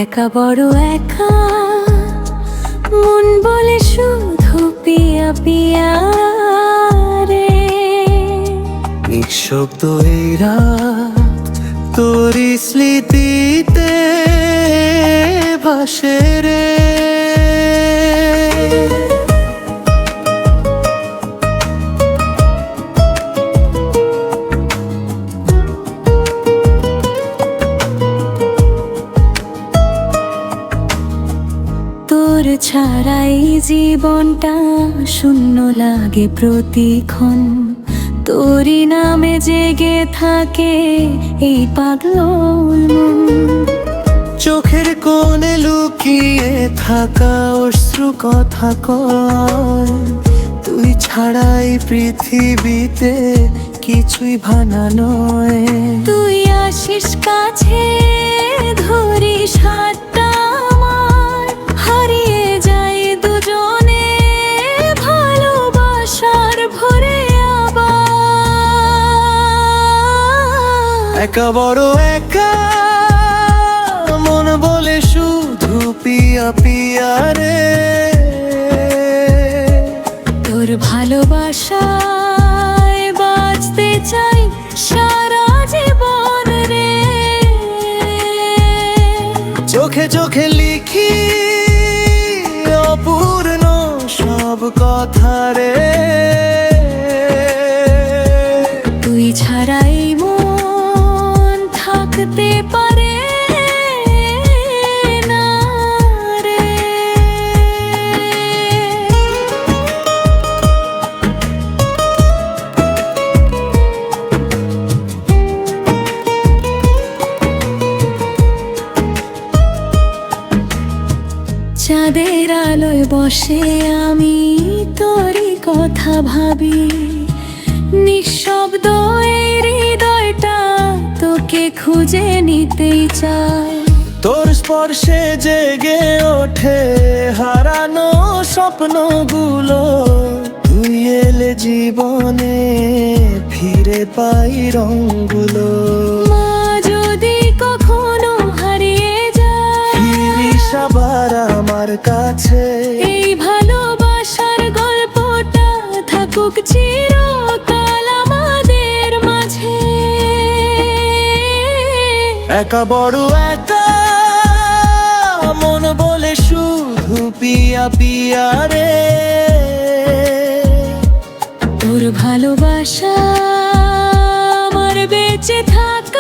একা বড় একা, মন বলে শুধু পিয়া পিয়া রে। নিঃশব্দ এই রাত তোরই স্মৃতিতে ভাসে রে। তোর ছাড়াই জীবনটা শূন্য লাগে প্রতিক্ষণ, তোরই নামে জেগে থাকে এই পাগল মন। চোখের কোণে লুকিয়ে থাকা অশ্রু কথা কয়, তুই ছাড়াই পৃথিবীতে কিছুই ভানা নয়। তুই আসিস কাছে, ধরিস হাতটা আমার, হারিয়ে যাই দুজনে ভালোবাসার ভরে আবার। একা বড় একা, মন বলে শুধু পিয়া পিয়া রে। তোর ভালোবাসায় বাঁচতে চাই সারা জীবন রে। চোখে চোখে লিখি অপূর্ণ সব কথা রে। তুই ছাড়াই মন থাকতে পারে না রে। চাঁদের আলোয় বসে আমি তোরই কথা ভাবি, নিঃশব্দ এই হৃদয়টা তোকে খুঁজে নিতেই চায়। তোর স্পর্শে জেগে ওঠে হারানো স্বপ্নগুলো, তুই এলে জীবনে ফিরে পাই রঙগুলো। মা যদি কখনো হারিয়ে যায়, ফিরিস আবার আমার কাছে, এই ভালোবাসার গল্পটা থাকুক চিরকাল আমাদের মাঝে। একা বড় একা, মন বলে শুধু পিয়া পিয়া রে। তোর ভালোবাসা আমার বেঁচে থাক